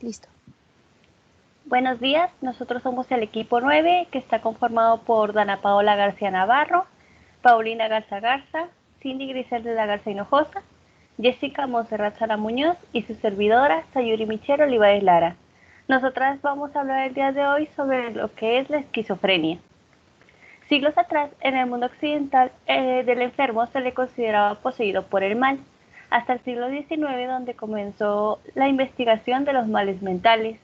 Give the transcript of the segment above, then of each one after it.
Listo. Buenos días, nosotros somos el equipo 9, que está conformado por Dana Paola García Navarro, Paulina Garza Garza, Cindy Griselda de la Garza Hinojosa, Jessica Monserrat Sara Muñoz y su servidora Sayuri Michelle Olivares Lara. Nosotras vamos a hablar el día de hoy sobre lo que es la esquizofrenia. Siglos atrás, en el mundo occidental, del enfermo se le consideraba poseído por el mal, hasta el siglo XIX, donde comenzó la investigación de los males mentales.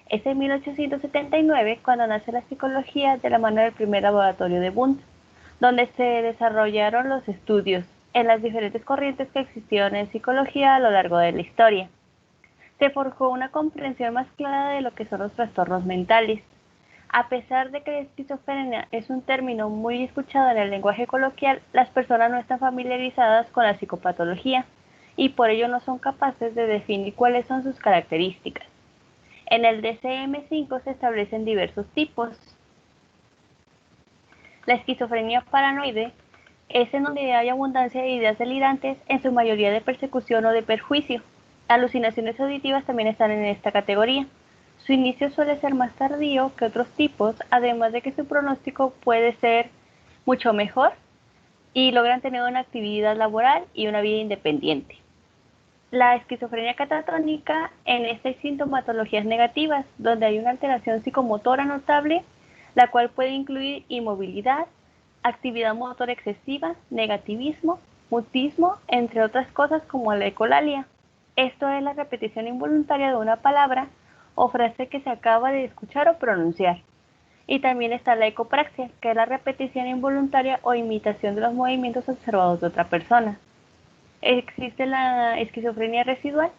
Es en 1879 cuando nace la psicología de la mano del primer laboratorio de Wundt, donde se desarrollaron los estudios en las diferentes corrientes que existieron en psicología a lo largo de la historia. Se forjó una comprensión más clara de lo que son los trastornos mentales. A pesar de que la esquizofrenia es un término muy escuchado en el lenguaje coloquial, las personas no están familiarizadas con la psicopatología y por ello no son capaces de definir cuáles son sus características. En el DSM-5 se establecen diversos tipos. La esquizofrenia paranoide es en donde hay abundancia de ideas delirantes, en su mayoría de persecución o de perjuicio. Alucinaciones auditivas también están en esta categoría. Su inicio suele ser más tardío que otros tipos, además de que su pronóstico puede ser mucho mejor y logran tener una actividad laboral y una vida independiente. La esquizofrenia catatónica, en esta hay sintomatologías negativas, donde hay una alteración psicomotora notable, la cual puede incluir inmovilidad, actividad motora excesiva, negativismo, mutismo, entre otras cosas como la ecolalia. Esto es la repetición involuntaria de una palabra o frase que se acaba de escuchar o pronunciar. Y también está la ecopraxia, que es la repetición involuntaria o imitación de los movimientos observados de otra persona. Existe la esquizofrenia residual.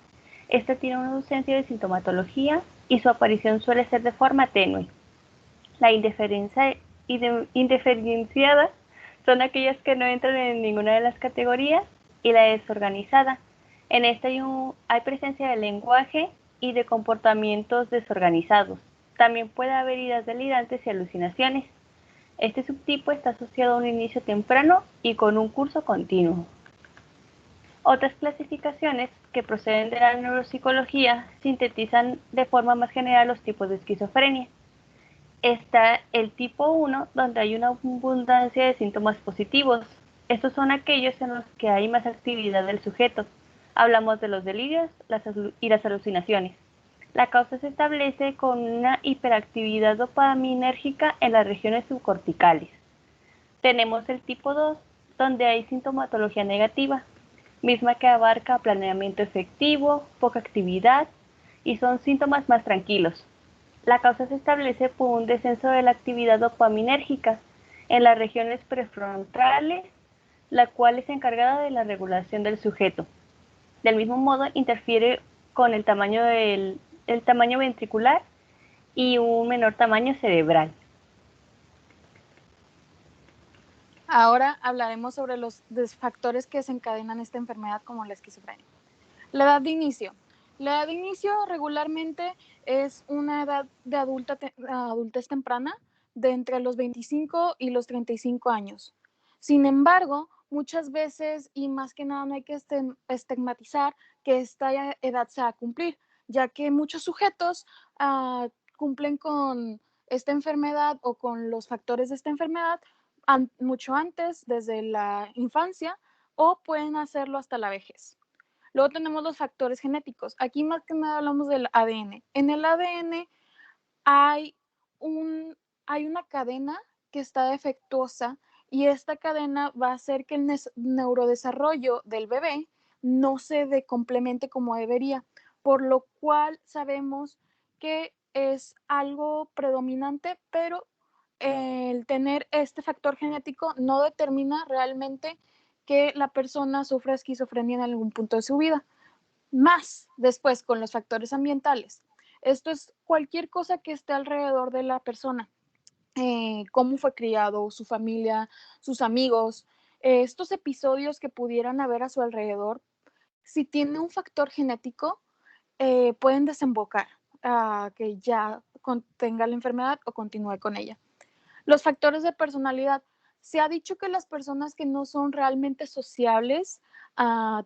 Esta tiene una ausencia de sintomatología y su aparición suele ser de forma tenue. La indiferenciada son aquellas que no entran en ninguna de las categorías, y la desorganizada. En esta hay presencia de lenguaje y de comportamientos desorganizados. También puede haber ideas delirantes y alucinaciones. Este subtipo está asociado a un inicio temprano y con un curso continuo. Otras clasificaciones que proceden de la neuropsicología sintetizan de forma más general los tipos de esquizofrenia. Está el tipo 1, donde hay una abundancia de síntomas positivos. Estos son aquellos en los que hay más actividad del sujeto. Hablamos de los delirios y las alucinaciones. La causa se establece con una hiperactividad dopaminérgica en las regiones subcorticales. Tenemos el tipo 2, donde hay sintomatología negativa, misma que abarca planeamiento efectivo, poca actividad y son síntomas más tranquilos. La causa se establece por un descenso de la actividad dopaminérgica en las regiones prefrontales, la cual es encargada de la regulación del sujeto. Del mismo modo, interfiere con el tamaño ventricular y un menor tamaño cerebral. Ahora hablaremos sobre los factores que desencadenan esta enfermedad como la esquizofrenia. La edad de inicio. La edad de inicio regularmente es una edad de adultez temprana de entre los 25 y los 35 años. Sin embargo, muchas veces y más que nada no hay que estigmatizar que esta edad se va a cumplir, ya que muchos sujetos cumplen con esta enfermedad o con los factores de esta enfermedad mucho antes, desde la infancia, o pueden hacerlo hasta la vejez. Luego tenemos los factores genéticos. Aquí más que nada hablamos del ADN. En el ADN hay una cadena que está defectuosa y esta cadena va a hacer que el neurodesarrollo del bebé no se complemente como debería, por lo cual sabemos que es algo predominante, pero el tener este factor genético no determina realmente que la persona sufra esquizofrenia en algún punto de su vida. Más después con los factores ambientales. Esto es cualquier cosa que esté alrededor de la persona, cómo fue criado, su familia, sus amigos, estos episodios que pudieran haber a su alrededor. Si tiene un factor genético, pueden desembocar a que ya tenga la enfermedad o continúe con ella. Los factores de personalidad. Se ha dicho que las personas que no son realmente sociables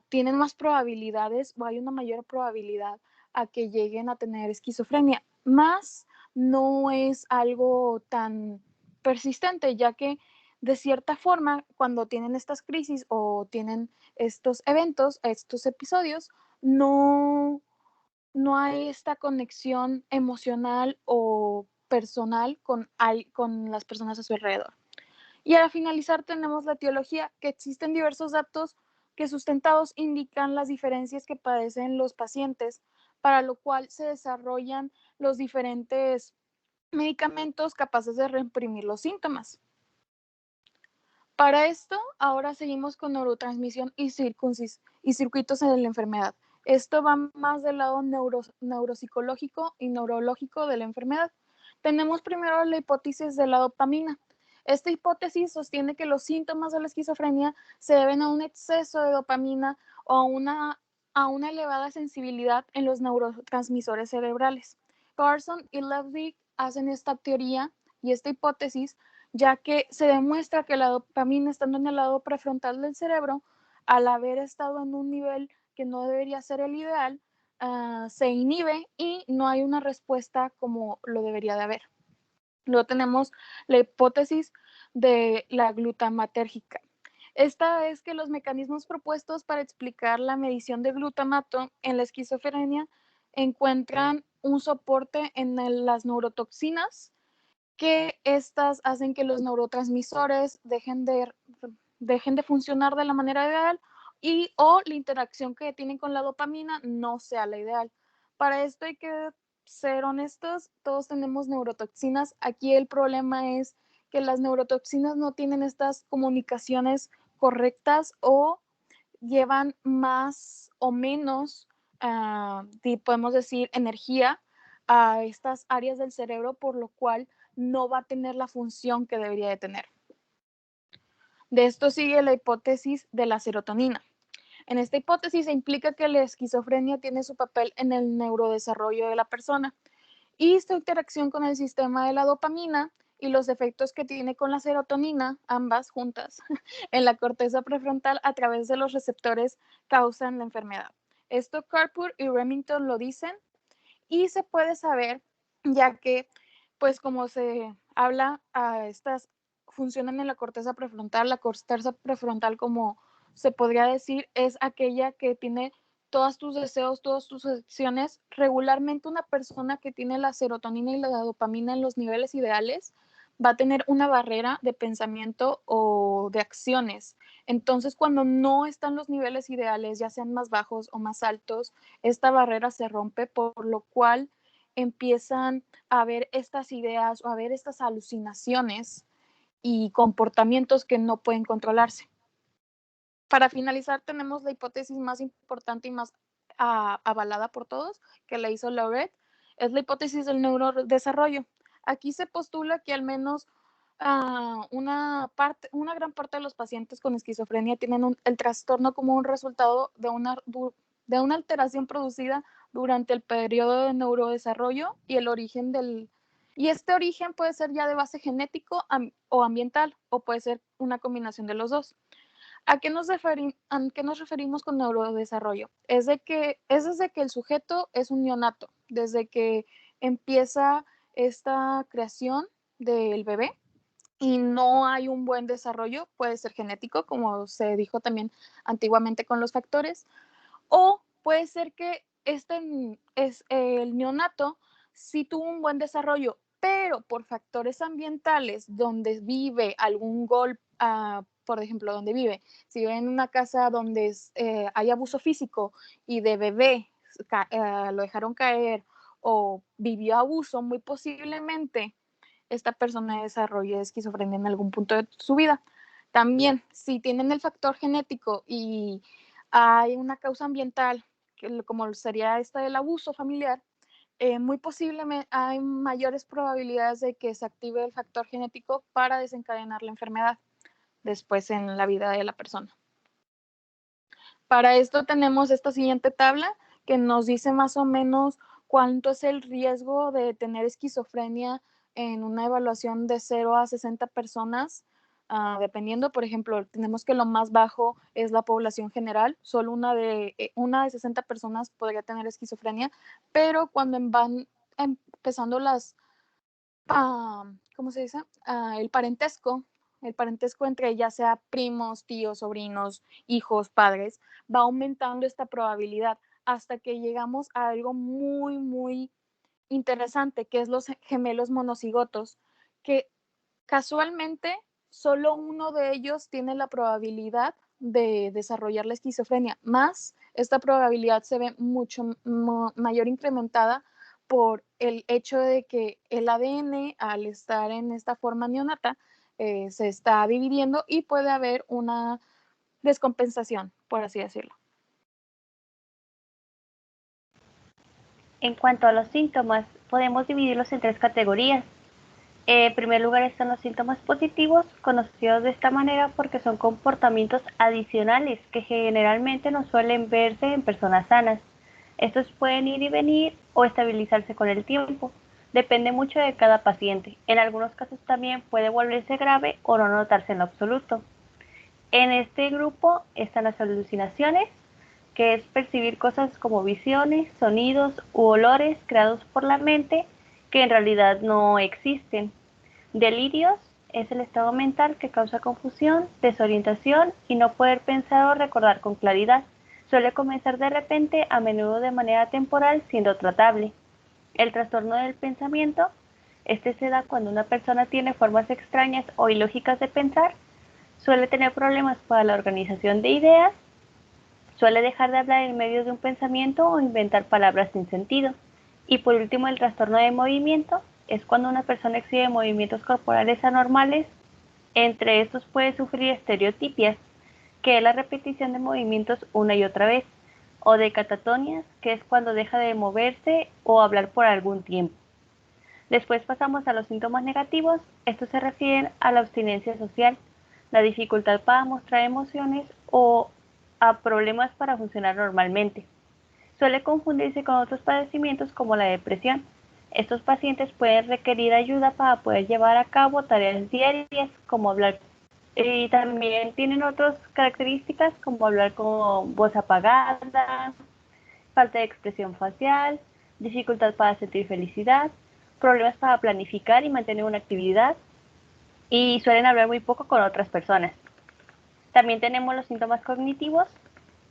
tienen más probabilidades o hay una mayor probabilidad a que lleguen a tener esquizofrenia. Más no es algo tan persistente, ya que de cierta forma, cuando tienen estas crisis o tienen estos eventos, estos episodios, no hay esta conexión emocional o personal con las personas a su alrededor. Y al finalizar tenemos la etiología, que existen diversos datos que sustentados indican las diferencias que padecen los pacientes, para lo cual se desarrollan los diferentes medicamentos capaces de reprimir los síntomas. Para esto, ahora seguimos con neurotransmisión y circuitos en la enfermedad. Esto va más del lado neuropsicológico y neurológico de la enfermedad. Tenemos primero la hipótesis de la dopamina. Esta hipótesis sostiene que los síntomas de la esquizofrenia se deben a un exceso de dopamina o a una elevada sensibilidad en los neurotransmisores cerebrales. Carson y Ludwig hacen esta teoría y esta hipótesis ya que se demuestra que la dopamina, estando en el lado prefrontal del cerebro, al haber estado en un nivel que no debería ser el ideal, se inhibe y no hay una respuesta como lo debería de haber. Luego tenemos la hipótesis de la glutamatérgica. Esta es que los mecanismos propuestos para explicar la medición de glutamato en la esquizofrenia encuentran un soporte en las neurotoxinas, que estas hacen que los neurotransmisores dejen de funcionar de la manera ideal y o la interacción que tienen con la dopamina no sea la ideal. Para esto hay que ser honestos, todos tenemos neurotoxinas. Aquí el problema es que las neurotoxinas no tienen estas comunicaciones correctas o llevan más o menos, podemos decir, energía a estas áreas del cerebro, por lo cual no va a tener la función que debería de tener. De esto sigue la hipótesis de la serotonina. En esta hipótesis se implica que la esquizofrenia tiene su papel en el neurodesarrollo de la persona y esta interacción con el sistema de la dopamina y los efectos que tiene con la serotonina, ambas juntas, en la corteza prefrontal a través de los receptores causan la enfermedad. Esto Carpur y Remington lo dicen y se puede saber ya que, pues como se habla, estas funcionan en la corteza prefrontal. La corteza prefrontal, como se podría decir, es aquella que tiene todos tus deseos, todas tus acciones. Regularmente una persona que tiene la serotonina y la dopamina en los niveles ideales va a tener una barrera de pensamiento o de acciones. Entonces, cuando no están los niveles ideales, ya sean más bajos o más altos, esta barrera se rompe, por lo cual empiezan a haber estas ideas o a haber estas alucinaciones y comportamientos que no pueden controlarse. Para finalizar, tenemos la hipótesis más importante y más avalada por todos, que la hizo Lauret, es la hipótesis del neurodesarrollo. Aquí se postula que al menos una gran parte de los pacientes con esquizofrenia tienen el trastorno como un resultado de una alteración producida durante el periodo de neurodesarrollo y el origen y este origen puede ser ya de base genético o ambiental, o puede ser una combinación de los dos. ¿A qué nos referimos con neurodesarrollo? Es desde que el sujeto es un neonato, desde que empieza esta creación del bebé y no hay un buen desarrollo, puede ser genético, como se dijo también antiguamente con los factores, o puede ser que el neonato sí tuvo un buen desarrollo, pero por factores ambientales, donde vive algún golpe, por ejemplo, donde vive, si vive en una casa donde hay abuso físico y de bebé lo dejaron caer o vivió abuso, muy posiblemente esta persona desarrolle esquizofrenia en algún punto de su vida. También, si tienen el factor genético y hay una causa ambiental, como sería esta del abuso familiar, muy posiblemente hay mayores probabilidades de que se active el factor genético para desencadenar la enfermedad después en la vida de la persona. Para esto tenemos esta siguiente tabla que nos dice más o menos cuánto es el riesgo de tener esquizofrenia en una evaluación de 0 a 60 personas dependiendo, por ejemplo, tenemos que lo más bajo es la población general, solo una de 60 personas podría tener esquizofrenia, pero cuando van empezando ¿cómo se dice? El parentesco entre ya sea primos, tíos, sobrinos, hijos, padres, va aumentando esta probabilidad hasta que llegamos a algo muy, muy interesante, que es los gemelos monocigotos, que casualmente solo uno de ellos tiene la probabilidad de desarrollar la esquizofrenia, más esta probabilidad se ve mucho mayor incrementada por el hecho de que el ADN, al estar en esta forma neonata, se está dividiendo y puede haber una descompensación, por así decirlo. En cuanto a los síntomas, podemos dividirlos en tres categorías. En primer lugar están los síntomas positivos, conocidos de esta manera porque son comportamientos adicionales que generalmente no suelen verse en personas sanas. Estos pueden ir y venir o estabilizarse con el tiempo. Depende mucho de cada paciente. En algunos casos también puede volverse grave o no notarse en lo absoluto. En este grupo están las alucinaciones, que es percibir cosas como visiones, sonidos u olores creados por la mente que en realidad no existen. Delirios es el estado mental que causa confusión, desorientación y no poder pensar o recordar con claridad. Suele comenzar de repente, a menudo de manera temporal, siendo tratable. El trastorno del pensamiento, este se da cuando una persona tiene formas extrañas o ilógicas de pensar, suele tener problemas para la organización de ideas, suele dejar de hablar en medio de un pensamiento o inventar palabras sin sentido. Y por último, el trastorno de movimiento es cuando una persona exhibe movimientos corporales anormales. Entre estos puede sufrir estereotipias, que es la repetición de movimientos una y otra vez, o de catatonias, que es cuando deja de moverse o hablar por algún tiempo. Después pasamos a los síntomas negativos. Estos se refieren a la abstinencia social, la dificultad para mostrar emociones o a problemas para funcionar normalmente. Suele confundirse con otros padecimientos como la depresión. Estos pacientes pueden requerir ayuda para poder llevar a cabo tareas diarias como hablar, y también tienen otras características como hablar con voz apagada, falta de expresión facial, dificultad para sentir felicidad, problemas para planificar y mantener una actividad, y suelen hablar muy poco con otras personas. También tenemos los síntomas cognitivos.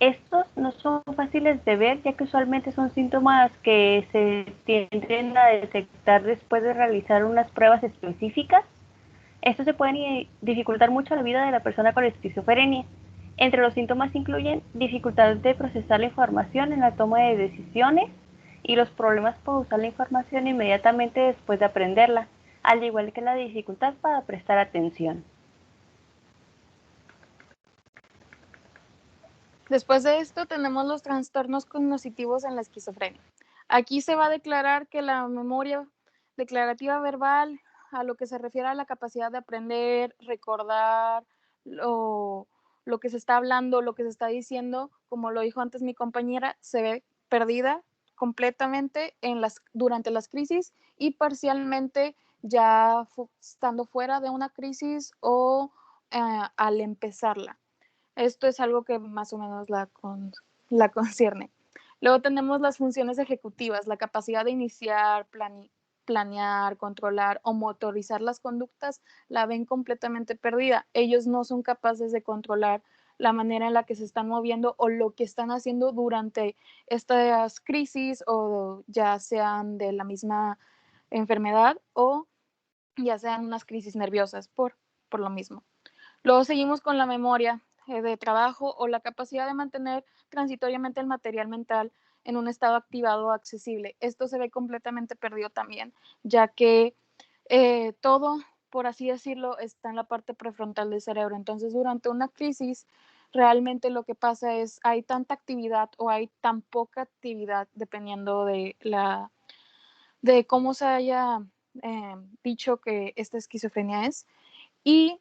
Estos no son fáciles de ver, ya que usualmente son síntomas que se tienden a detectar después de realizar unas pruebas específicas. Estos se pueden dificultar mucho la vida de la persona con esquizofrenia. Entre los síntomas incluyen dificultad de procesar la información en la toma de decisiones y los problemas para usar la información inmediatamente después de aprenderla, al igual que la dificultad para prestar atención. Después de esto tenemos los trastornos cognitivos en la esquizofrenia. Aquí se va a declarar que la memoria declarativa verbal, a lo que se refiere a la capacidad de aprender, recordar lo que se está hablando, lo que se está diciendo, como lo dijo antes mi compañera, se ve perdida completamente durante las crisis y parcialmente ya estando fuera de una crisis o al empezarla. Esto es algo que más o menos la concierne. Luego tenemos las funciones ejecutivas, la capacidad de iniciar, planear, controlar o motorizar las conductas, la ven completamente perdida. Ellos no son capaces de controlar la manera en la que se están moviendo o lo que están haciendo durante estas crisis, o ya sean de la misma enfermedad o ya sean unas crisis nerviosas por lo mismo. Luego seguimos con la memoria de trabajo o la capacidad de mantener transitoriamente el material mental en un estado activado o accesible. Esto se ve completamente perdido también, ya que todo, por así decirlo, está en la parte prefrontal del cerebro. Entonces, durante una crisis, realmente lo que pasa es hay tanta actividad o hay tan poca actividad, dependiendo de cómo se haya dicho que esta esquizofrenia es, y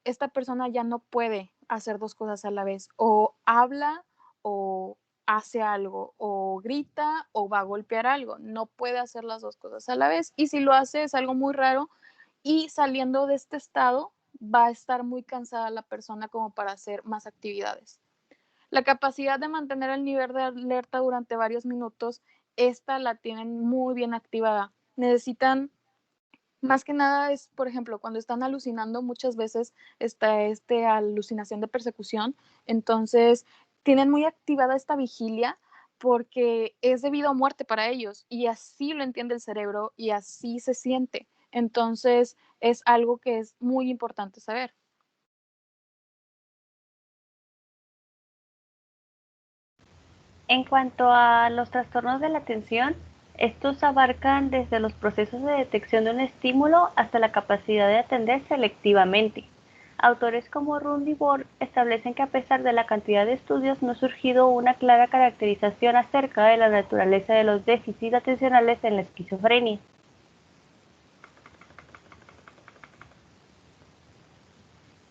esta persona ya no puede hacer dos cosas a la vez, o habla o hace algo, o grita o va a golpear algo, no puede hacer las dos cosas a la vez, y si lo hace es algo muy raro, y saliendo de este estado va a estar muy cansada la persona como para hacer más actividades. La capacidad de mantener el nivel de alerta durante varios minutos, esta la tienen muy bien activada. Necesitan, más que nada es, por ejemplo, cuando están alucinando, muchas veces está alucinación de persecución, entonces tienen muy activada esta vigilia porque es de vida o muerte para ellos y así lo entiende el cerebro y así se siente. Entonces es algo que es muy importante saber. En cuanto a los trastornos de la atención, estos abarcan desde los procesos de detección de un estímulo hasta la capacidad de atender selectivamente. Autores como Rund y Bohr establecen que a pesar de la cantidad de estudios no ha surgido una clara caracterización acerca de la naturaleza de los déficits atencionales en la esquizofrenia.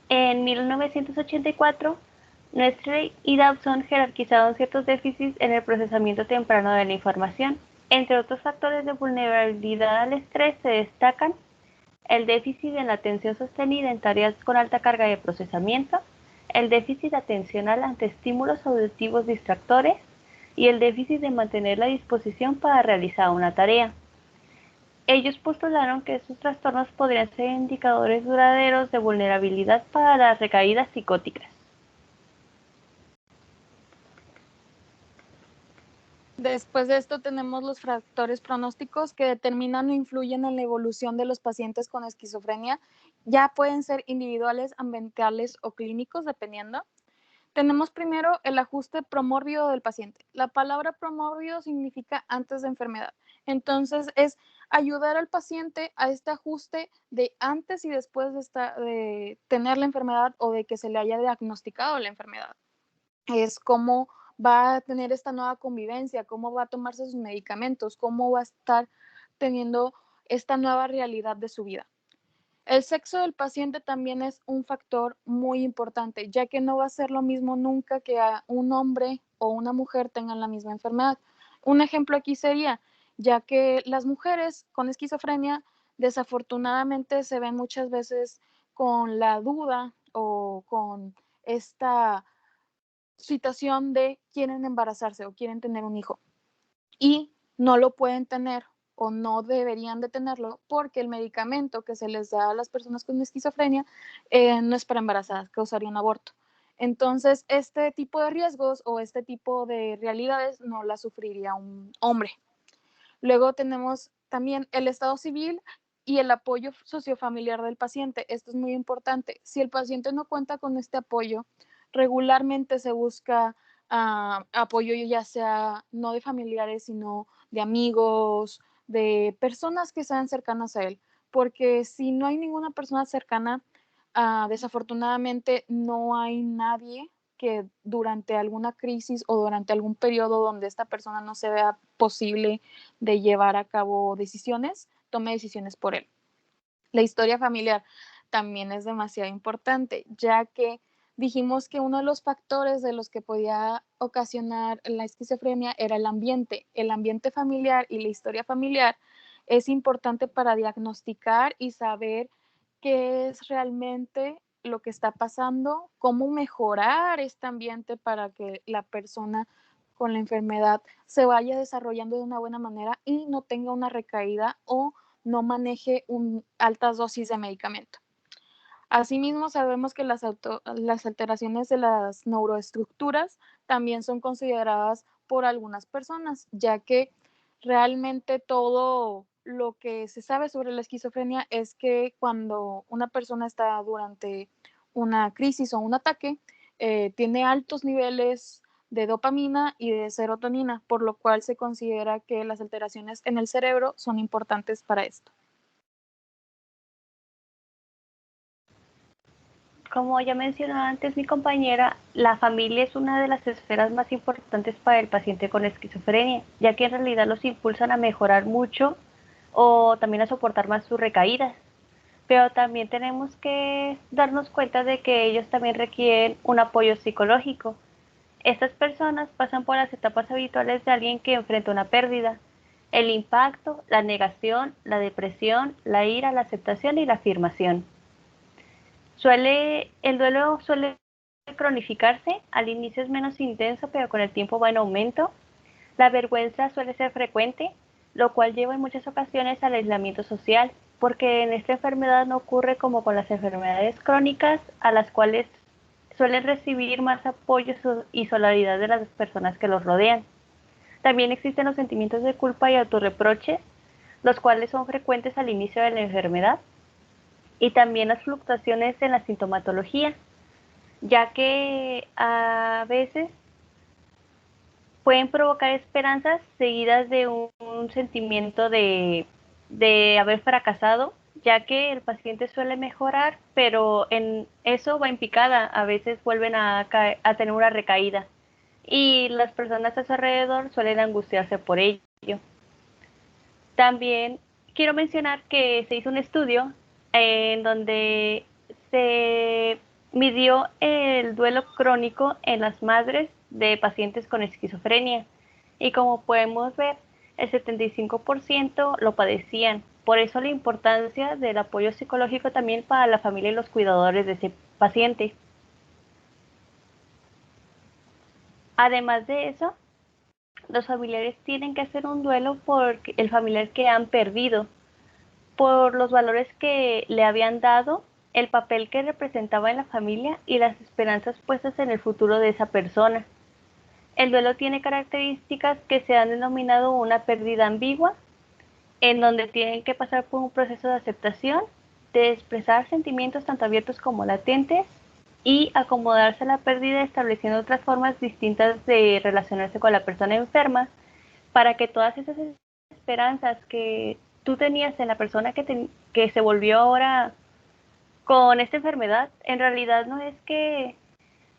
En 1984, Nestle y Dawson jerarquizaron ciertos déficits en el procesamiento temprano de la información. Entre otros factores de vulnerabilidad al estrés se destacan el déficit en la atención sostenida en tareas con alta carga de procesamiento, el déficit atencional ante estímulos auditivos distractores y el déficit de mantener la disposición para realizar una tarea. Ellos postularon que estos trastornos podrían ser indicadores duraderos de vulnerabilidad para las recaídas psicóticas. Después de esto tenemos los factores pronósticos que determinan o influyen en la evolución de los pacientes con esquizofrenia. Ya pueden ser individuales, ambientales o clínicos, dependiendo. Tenemos primero el ajuste promórbido del paciente. La palabra promórbido significa antes de enfermedad. Entonces es ayudar al paciente a este ajuste de antes y después de tener la enfermedad o de que se le haya diagnosticado la enfermedad. Es cómo va a tener esta nueva convivencia, cómo va a tomarse sus medicamentos, cómo va a estar teniendo esta nueva realidad de su vida. El sexo del paciente también es un factor muy importante, ya que no va a ser lo mismo nunca que a un hombre o una mujer tengan la misma enfermedad. Un ejemplo aquí sería, ya que las mujeres con esquizofrenia desafortunadamente se ven muchas veces con la duda o con esta situación de quieren embarazarse o quieren tener un hijo y no lo pueden tener o no deberían de tenerlo porque el medicamento que se les da a las personas con esquizofrenia no es para embarazadas, causaría un aborto. Entonces, este tipo de riesgos o este tipo de realidades no la sufriría un hombre. Luego tenemos también el estado civil y el apoyo sociofamiliar del paciente. Esto es muy importante. Si el paciente no cuenta con este apoyo, regularmente se busca apoyo ya sea no de familiares, sino de amigos, de personas que sean cercanas a él. Porque si no hay ninguna persona cercana, desafortunadamente no hay nadie que durante alguna crisis o durante algún periodo donde esta persona no se vea posible de llevar a cabo decisiones, tome decisiones por él. La historia familiar también es demasiado importante, ya que dijimos que uno de los factores de los que podía ocasionar la esquizofrenia era el ambiente. El ambiente familiar y la historia familiar es importante para diagnosticar y saber qué es realmente lo que está pasando, cómo mejorar este ambiente para que la persona con la enfermedad se vaya desarrollando de una buena manera y no tenga una recaída o no maneje altas dosis de medicamento. Asimismo, sabemos que las alteraciones de las neuroestructuras también son consideradas por algunas personas, ya que realmente todo lo que se sabe sobre la esquizofrenia es que cuando una persona está durante una crisis o un ataque, tiene altos niveles de dopamina y de serotonina, por lo cual se considera que las alteraciones en el cerebro son importantes para esto. Como ya mencionó antes mi compañera, la familia es una de las esferas más importantes para el paciente con esquizofrenia, ya que en realidad los impulsan a mejorar mucho o también a soportar más sus recaídas. Pero también tenemos que darnos cuenta de que ellos también requieren un apoyo psicológico. Estas personas pasan por las etapas habituales de alguien que enfrenta una pérdida: el impacto, la negación, la depresión, la ira, la aceptación y la afirmación. El duelo suele cronificarse, al inicio es menos intenso, pero con el tiempo va en aumento. La vergüenza suele ser frecuente, lo cual lleva en muchas ocasiones al aislamiento social, porque en esta enfermedad no ocurre como con las enfermedades crónicas, a las cuales suelen recibir más apoyo y solidaridad de las personas que los rodean. También existen los sentimientos de culpa y autorreproches, los cuales son frecuentes al inicio de la enfermedad, y también las fluctuaciones en la sintomatología, ya que a veces pueden provocar esperanzas seguidas de un sentimiento de haber fracasado, ya que el paciente suele mejorar, pero en eso va en picada, a veces vuelven a tener una recaída y las personas a su alrededor suelen angustiarse por ello. También quiero mencionar que se hizo un estudio en donde se midió el duelo crónico en las madres de pacientes con esquizofrenia y como podemos ver, el 75% lo padecían. Por eso la importancia del apoyo psicológico también para la familia y los cuidadores de ese paciente. Además de eso, los familiares tienen que hacer un duelo por el familiar que han perdido, por los valores que le habían dado, el papel que representaba en la familia y las esperanzas puestas en el futuro de esa persona. El duelo tiene características que se han denominado una pérdida ambigua, en donde tienen que pasar por un proceso de aceptación, de expresar sentimientos tanto abiertos como latentes y acomodarse a la pérdida estableciendo otras formas distintas de relacionarse con la persona enferma para que todas esas esperanzas que tú tenías en la persona que se volvió ahora con esta enfermedad, en realidad no es que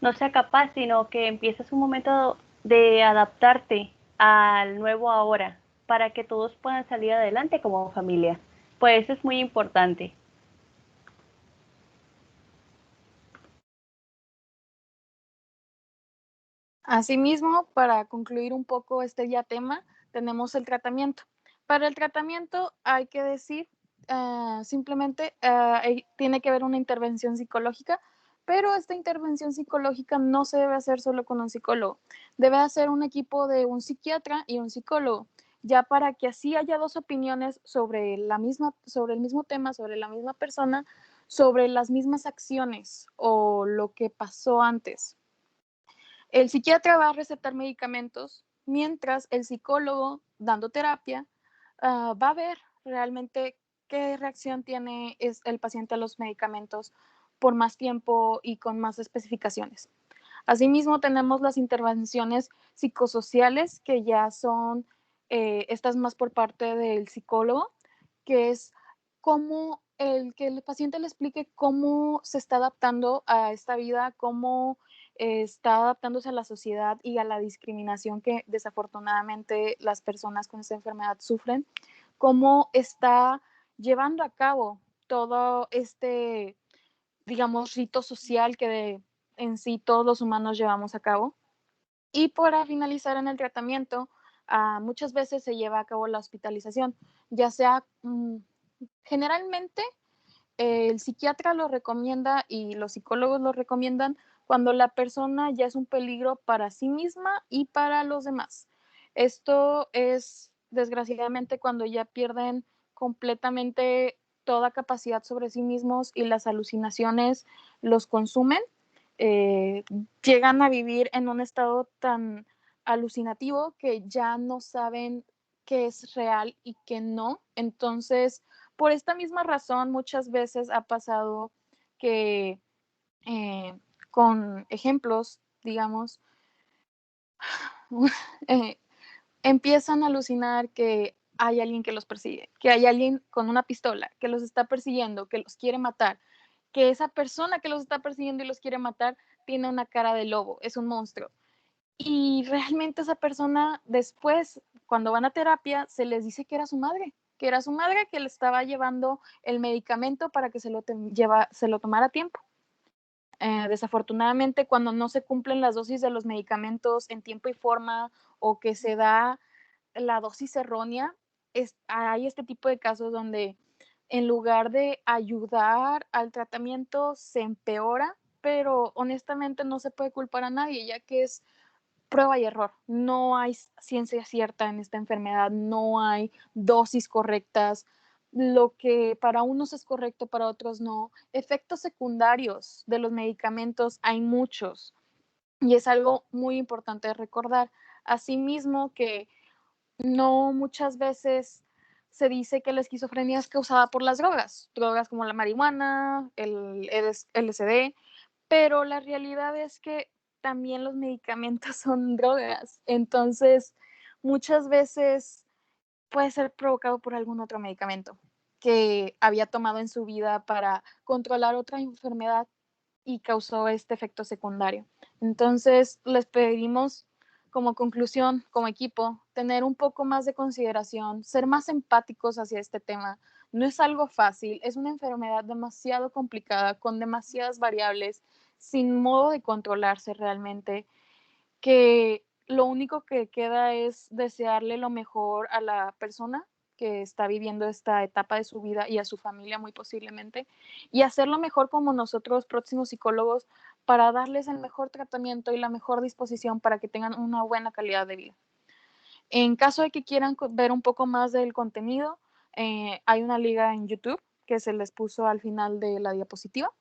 no sea capaz, sino que empiezas un momento de adaptarte al nuevo ahora para que todos puedan salir adelante como familia. Pues eso es muy importante. Asimismo, para concluir un poco este ya tema, tenemos el tratamiento. Para el tratamiento hay que decir simplemente tiene que haber una intervención psicológica, pero esta intervención psicológica no se debe hacer solo con un psicólogo, debe hacer un equipo de un psiquiatra y un psicólogo, ya para que así haya dos opiniones sobre sobre el mismo tema, sobre la misma persona, sobre las mismas acciones o lo que pasó antes. El psiquiatra va a recetar medicamentos, mientras el psicólogo, dando terapia, va a ver realmente qué reacción tiene el paciente a los medicamentos por más tiempo y con más especificaciones. Asimismo, tenemos las intervenciones psicosociales, que ya son estas más por parte del psicólogo, que es que el paciente le explique cómo se está adaptando a esta vida, cómo está adaptándose a la sociedad y a la discriminación que desafortunadamente las personas con esta enfermedad sufren, cómo está llevando a cabo todo este, digamos, rito social que en sí todos los humanos llevamos a cabo. Y para finalizar en el tratamiento, muchas veces se lleva a cabo la hospitalización, ya sea generalmente el psiquiatra lo recomienda y los psicólogos lo recomiendan cuando la persona ya es un peligro para sí misma y para los demás. Esto es desgraciadamente cuando ya pierden completamente toda capacidad sobre sí mismos y las alucinaciones los consumen. Eh, Llegan a vivir en un estado tan alucinativo que ya no saben qué es real y qué no. Entonces, por esta misma razón, muchas veces ha pasado que eh, con ejemplos, digamos, eh, empiezan a alucinar que hay alguien que los persigue, que hay alguien con una pistola que los está persiguiendo, que los quiere matar, que esa persona que los está persiguiendo y los quiere matar tiene una cara de lobo, es un monstruo. Y realmente esa persona después, cuando van a terapia, se les dice que era su madre que le estaba llevando el medicamento para que se lo tomara a tiempo. Desafortunadamente, cuando no se cumplen las dosis de los medicamentos en tiempo y forma o que se da la dosis errónea, hay este tipo de casos donde en lugar de ayudar al tratamiento, se empeora, pero honestamente no se puede culpar a nadie, ya que es prueba y error. No hay ciencia cierta en esta enfermedad, no hay dosis correctas. Lo que para unos es correcto, para otros no. Efectos secundarios de los medicamentos hay muchos y es algo muy importante de recordar. Asimismo que no muchas veces se dice que la esquizofrenia es causada por las drogas como la marihuana, el LSD, pero la realidad es que también los medicamentos son drogas. Entonces, muchas veces puede ser provocado por algún otro medicamento que había tomado en su vida para controlar otra enfermedad y causó este efecto secundario. Entonces, les pedimos como conclusión, como equipo, tener un poco más de consideración, ser más empáticos hacia este tema. No es algo fácil, es una enfermedad demasiado complicada, con demasiadas variables, sin modo de controlarse realmente, que lo único que queda es desearle lo mejor a la persona que está viviendo esta etapa de su vida y a su familia muy posiblemente, y hacerlo mejor como nosotros próximos psicólogos para darles el mejor tratamiento y la mejor disposición para que tengan una buena calidad de vida. En caso de que quieran ver un poco más del contenido, hay una liga en YouTube que se les puso al final de la diapositiva.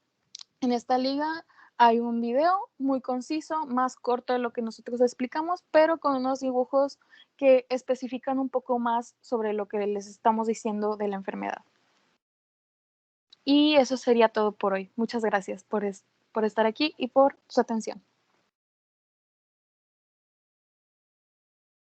En esta liga hay un video muy conciso, más corto de lo que nosotros explicamos, pero con unos dibujos que especifican un poco más sobre lo que les estamos diciendo de la enfermedad. Y eso sería todo por hoy. Muchas gracias por estar aquí y por su atención.